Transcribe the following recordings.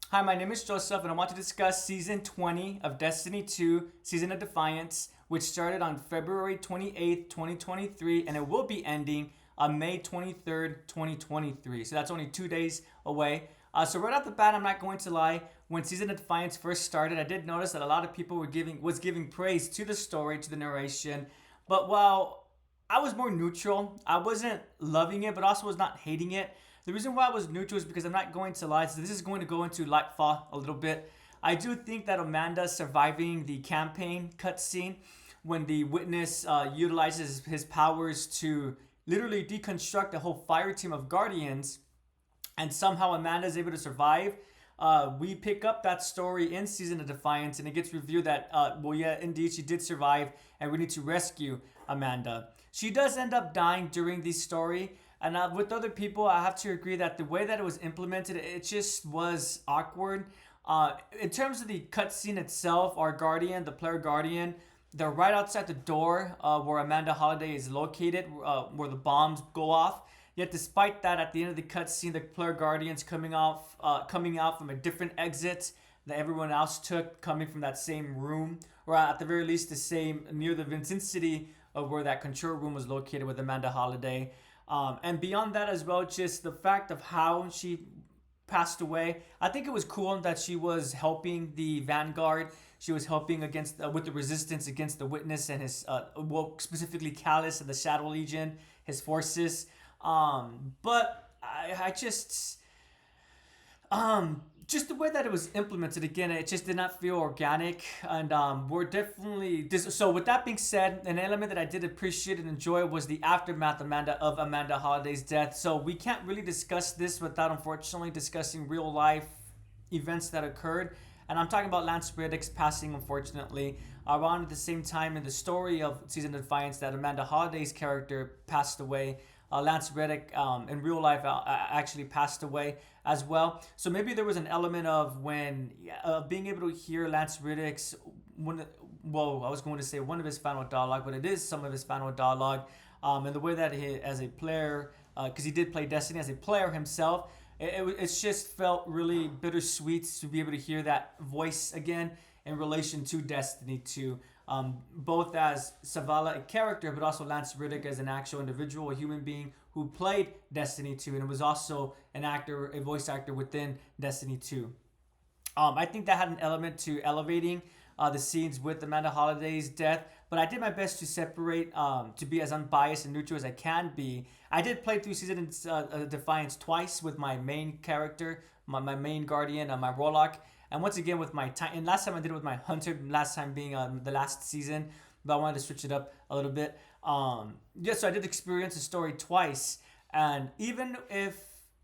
Hi, my name is Joseph, and I want to discuss Season 20 of Destiny 2, Season of Defiance, which started on February 28th, 2023, and it will be ending on May 23rd, 2023. So that's only 2 days away. So right off the bat, I'm not going to lie. When Season of Defiance first started, I did notice that a lot of people was giving praise to the story, to the narration. But while I was more neutral, I wasn't loving it, but also was not hating it. The reason why I was neutral is because I'm not going to lie. So this is going to go into Lightfall a little bit. I do think that Amanda surviving the campaign cutscene when the witness utilizes his powers to literally deconstruct the whole fire team of guardians, and somehow Amanda is able to survive. We pick up that story in Season of Defiance, and it gets revealed that, well, yeah, indeed, she did survive, and we need to rescue Amanda. She does end up dying during the story, and with other people, I have to agree that the way that it was implemented, it just was awkward. In terms of the cutscene itself, our guardian, the player guardian, they're right outside the door where Amanda Holiday is located, where the bombs go off. Yet, despite that, at the end of the cutscene, the player guardians coming out from a different exit that everyone else took, coming from that same room, or at the very least, the same near the vicinity of where that control room was located with Amanda Holiday. And beyond that as well, just the fact of how she passed away. I think it was cool that she was helping the Vanguard. She was helping against with the resistance against the Witness and his well, specifically Callus and the Shadow Legion, his forces. But I just the way that it was implemented again, it just did not feel organic, and we're definitely this. So with that being said, an element that I did appreciate and enjoy was the aftermath of Amanda Holliday's death. So we can't really discuss this without unfortunately discussing real life events that occurred. And I'm talking about Lance Reddick's passing, unfortunately, around the same time in the story of Season of Defiance that Amanda Holliday's character passed away. Lance Reddick in real life actually passed away as well. So maybe there was an element of when being able to hear Lance Reddick's one. Well, I was going to say one of his final dialogue, but it is some of his final dialogue, and the way that he, as a player, because he did play Destiny as a player himself, it's just felt really bittersweet to be able to hear that voice again in relation to Destiny 2. Both as Zavala, a character, but also Lance Reddick as an actual individual, a human being who played Destiny 2 and was also an actor, a voice actor within Destiny 2. I think that had an element to elevating the scenes with Amanda Holliday's death, but I did my best to separate, to be as unbiased and neutral as I can be. I did play through Season of Defiance twice with my main character, my main guardian, my Warlock, and once again with my time. And last time I did it with my Hunter, last time being the last season, but I wanted to switch it up a little bit. Yeah, so I did experience the story twice, and even if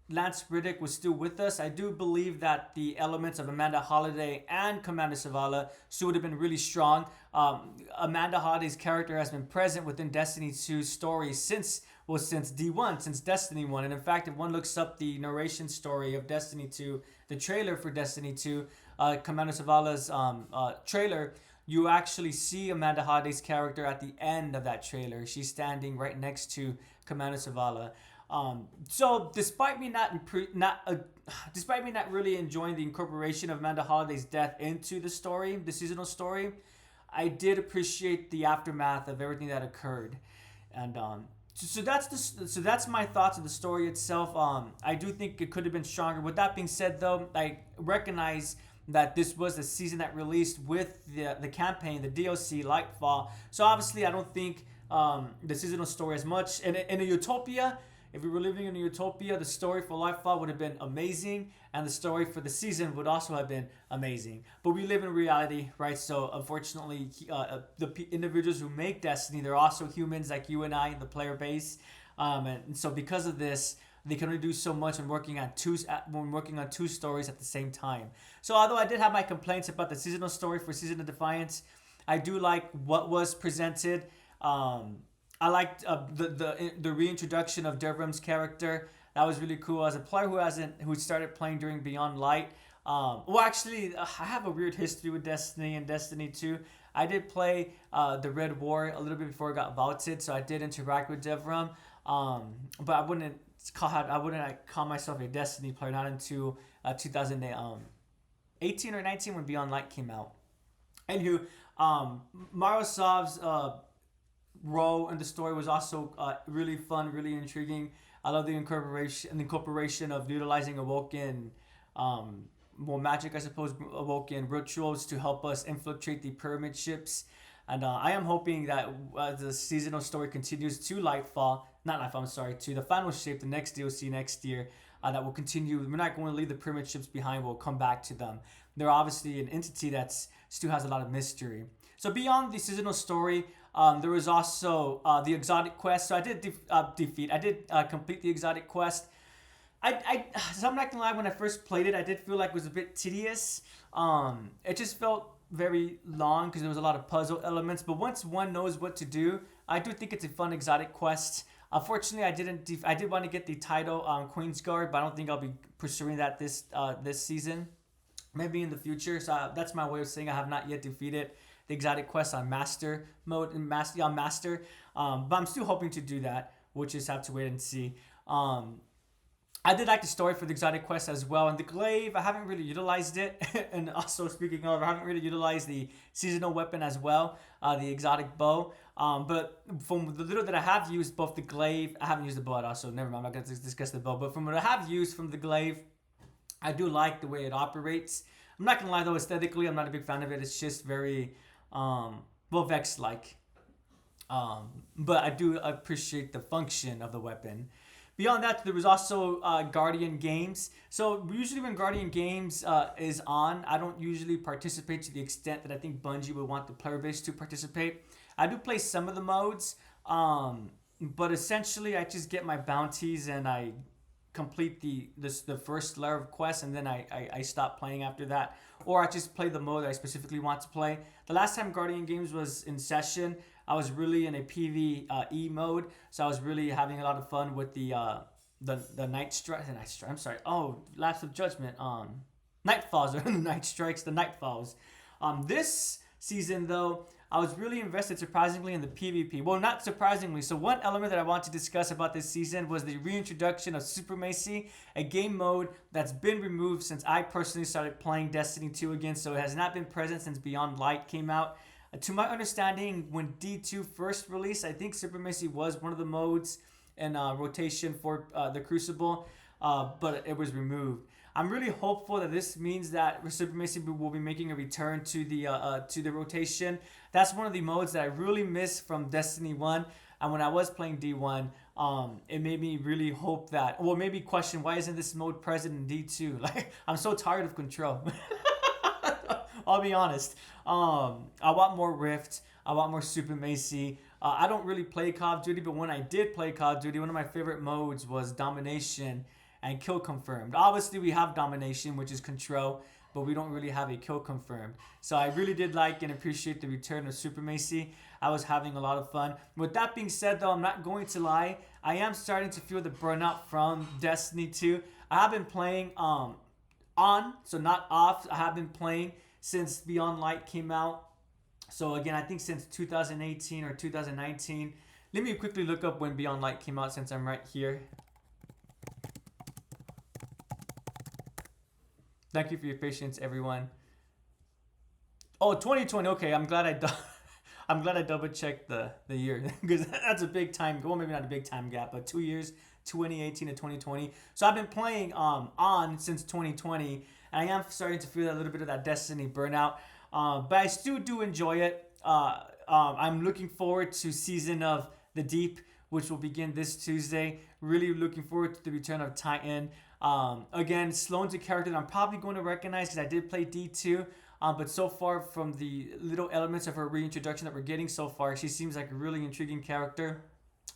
Lance Riddick was still with us, I do believe that the elements of Amanda Holiday and Commander Zavala still would have been really strong. Amanda Holiday's character has been present within Destiny 2's story since D1, since Destiny 1. And in fact, if one looks up the narration story of Destiny 2, the trailer for Destiny 2, Commander Zavala's trailer, you actually see Amanda Holiday's character at the end of that trailer. She's standing right next to Commander Zavala. So despite me despite me not really enjoying the incorporation of Amanda Holiday's death into the story, the seasonal story, I did appreciate the aftermath of everything that occurred, and so that's my thoughts on the story itself. I do think it could have been stronger. With that being said, though, I recognize that this was the season that released with the campaign, the DLC Lightfall. So obviously, I don't think the seasonal story as much. In a utopia, if we were living in a utopia, the story for Lightfall would have been amazing, and the story for the season would also have been amazing. But we live in reality, right? So unfortunately, individuals who make Destiny, they're also humans like you and I, the player base. And so because of this, they can only do so much when working on two stories at the same time. So although I did have my complaints about the seasonal story for Season of Defiance, I do like what was presented. I liked the reintroduction of Devrim's character. That was really cool. As a player who started playing during Beyond Light. Well, actually, I have a weird history with Destiny and Destiny 2. I did play the Red War a little bit before it got vaulted, so I did interact with Devrim. But I wouldn't call myself a Destiny player not until 2008. 18 or 19 when Beyond Light came out. Anywho, Marosov's role in the story was also really fun, really intriguing. I love the incorporation of utilizing Awoken, more magic, I suppose, Awoken rituals to help us infiltrate the pyramid ships. And I am hoping that the seasonal story continues to Lightfall, not Lightfall, I'm sorry, to the final shape, the next DLC next year. That will continue. We're not going to leave the pyramid ships behind. We'll come back to them. They're obviously an entity that still has a lot of mystery. So beyond the seasonal story, there was also the exotic quest. So I did complete the exotic quest. So I'm not gonna lie. When I first played it, I did feel like it was a bit tedious. It just felt very long because there was a lot of puzzle elements. But once one knows what to do, I do think it's a fun exotic quest. Unfortunately, I did want to get the title Queen's Guard, but I don't think I'll be pursuing that this season. Maybe in the future. So that's my way of saying I have not yet defeated the exotic quest on master mode and master. But I'm still hoping to do that. We'll just have to wait and see. I did like the story for the exotic quest as well. And the glaive, I haven't really utilized it. And also, speaking of, I haven't really utilized the seasonal weapon as well, the exotic bow. But from the little that I have used, both the glaive, I haven't used the bow at all, so never mind, I'm not going to discuss the bow. But from what I have used from the glaive, I do like the way it operates. I'm not going to lie though, aesthetically, I'm not a big fan of it. It's just very, Vex-like. But I do appreciate the function of the weapon. Beyond that, there was also Guardian Games. So usually when Guardian Games is on, I don't usually participate to the extent that I think Bungie would want the player base to participate. I do play some of the modes, but essentially I just get my bounties and I complete the first layer of quests, and then I stop playing after that. Or I just play the mode that I specifically want to play. The last time Guardian Games was in session, I was really in a PvE mode, so I was really having a lot of fun with the Night Strike. I'm sorry. Oh, Lapse of Judgment. Nightfalls, or the Night Strikes, the Nightfalls. This season, though, I was really invested, surprisingly, in the PvP. Well, not surprisingly. So one element that I want to discuss about this season was the reintroduction of Supremacy, a game mode that's been removed since I personally started playing Destiny 2 again, so it has not been present since Beyond Light came out. To my understanding, when D2 first released, I think Supremacy was one of the modes in rotation for the Crucible, but it was removed. I'm really hopeful that this means that Supremacy will be making a return to the rotation. That's one of the modes that I really miss from Destiny 1. And when I was playing D1, it made me really hope that, well, maybe question, why isn't this mode present in D2? Like, I'm so tired of Control. I'll be honest. I want more Rift. I want more Supremacy. I don't really play Call of Duty, but when I did play Call of Duty, one of my favorite modes was Domination and Kill Confirmed. Obviously, we have Domination, which is Control, but we don't really have a Kill Confirmed. So I really did like and appreciate the return of Supremacy. I was having a lot of fun. With that being said, though, I'm not going to lie. I am starting to feel the burnout from Destiny 2. I have been playing on, so not off. I have been playing since Beyond Light came out. So again, I think since 2018 or 2019. Let me quickly look up when Beyond Light came out since I'm right here. Thank you for your patience, everyone. Oh, 2020. Okay, I'm glad I double checked the year, because that's a big time. Well, maybe not a big time gap, but 2 years, 2018 to 2020. So I've been playing on since 2020. And I am starting to feel a little bit of that Destiny burnout, but I still do enjoy it. I'm looking forward to Season of the Deep, which will begin this Tuesday. Really looking forward to the return of Titan. Again, Sloane's a character that I'm probably going to recognize because I did play D2. But so far, from the little elements of her reintroduction that we're getting so far, she seems like a really intriguing character.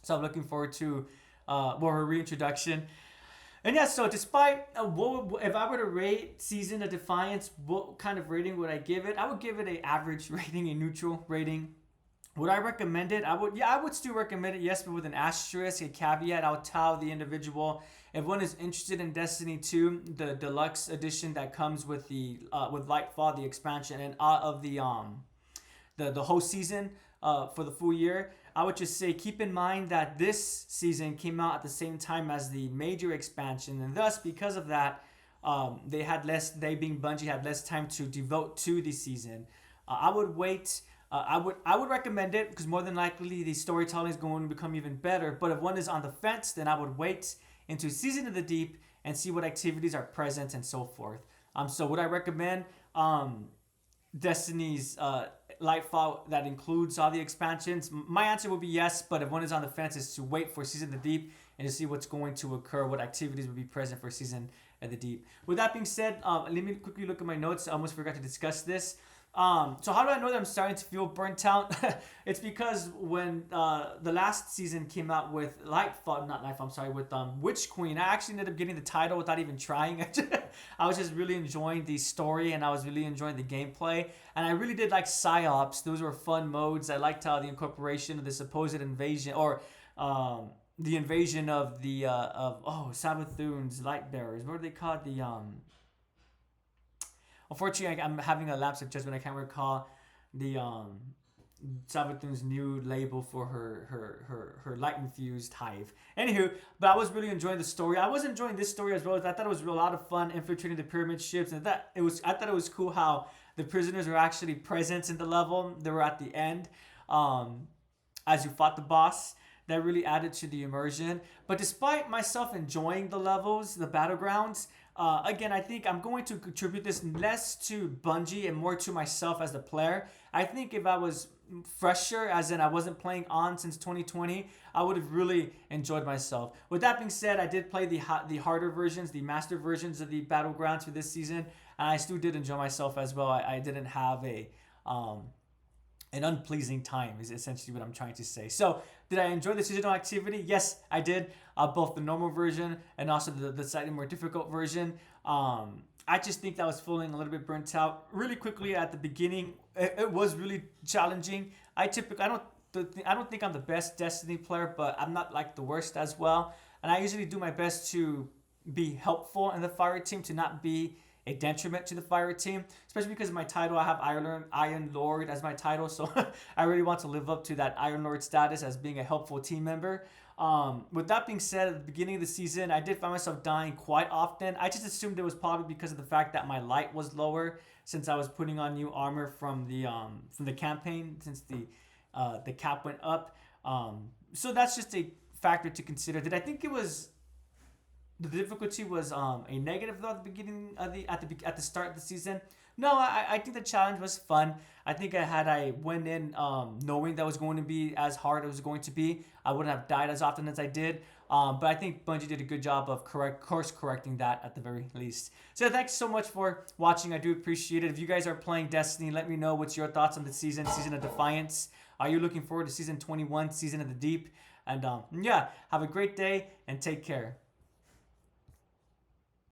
So I'm looking forward to her reintroduction. And yeah, so despite, if I were to rate Season of Defiance, what kind of rating would I give it? I would give it an average rating, a neutral rating. Would I recommend it? I would still recommend it, yes, but with an asterisk, a caveat. I'll tell the individual, if one is interested in Destiny 2, the deluxe edition that comes with the with Lightfall, the expansion, and of the whole season for the full year, I would just say keep in mind that this season came out at the same time as the major expansion, and thus, because of that, they had less. They being Bungie had less time to devote to the season. I would wait. I would recommend it because more than likely the storytelling is going to become even better. But if one is on the fence, then I would wait into Season of the Deep and see what activities are present and so forth. So would I recommend Destiny's Lightfall that includes all the expansions? My answer would be yes, but if one is on the fence, is to wait for Season of the Deep and to see what's going to occur, what activities would be present for Season of the Deep. With that being said, let me quickly look at my notes. I almost forgot to discuss this. So how do I know that I'm starting to feel burnt out? It's because when the last season came out with with Witch Queen, I actually ended up getting the title without even trying. I was just really enjoying the story and I was really enjoying the gameplay. And I really did like Psyops. Those were fun modes. I liked how the incorporation of the supposed invasion or the invasion of the Savathun's light bearers. What are they called? Unfortunately, I'm having a lapse of judgment. I can't recall the Savathun's new label for her light infused hive. Anywho, but I was really enjoying the story. I was enjoying this story as well. I thought it was a lot of fun infiltrating the pyramid ships, and I thought it was cool how the prisoners were actually present in the level. They were at the end, as you fought the boss. That really added to the immersion. But despite myself enjoying the levels, the battlegrounds, again, I think I'm going to contribute this less to Bungie and more to myself as the player. I think if I was fresher, as in I wasn't playing on since 2020, I would have really enjoyed myself. With that being said, I did play the harder versions, the master versions of the battlegrounds for this season, and I still did enjoy myself as well. I didn't have an unpleasing time is essentially what I'm trying to say. So, did I enjoy the seasonal activity? Yes, I did. Both the normal version and also the slightly more difficult version. I just think that I was feeling a little bit burnt out. Really quickly at the beginning, it was really challenging. I don't think I'm the best Destiny player, but I'm not like the worst as well. And I usually do my best to be helpful in the fire team, to not be a detriment to the fire team, especially because of my title. I have Iron Lord as my title, so I really want to live up to that Iron Lord status as being a helpful team member. With that being said, at the beginning of the season, I did find myself dying quite often. I just assumed it was probably because of the fact that my light was lower since I was putting on new armor from the campaign, since the cap went up. So that's just a factor to consider. Did I think the difficulty was a negative though at the beginning of at the start of the season? No, I think the challenge was fun. I think I went in knowing that was going to be as hard as it was going to be, I wouldn't have died as often as I did. But I think Bungie did a good job of course correcting that at the very least. So thanks so much for watching. I do appreciate it. If you guys are playing Destiny, let me know what's your thoughts on the season of Defiance. Are you looking forward to season 21, Season of the Deep? And yeah, have a great day and take care.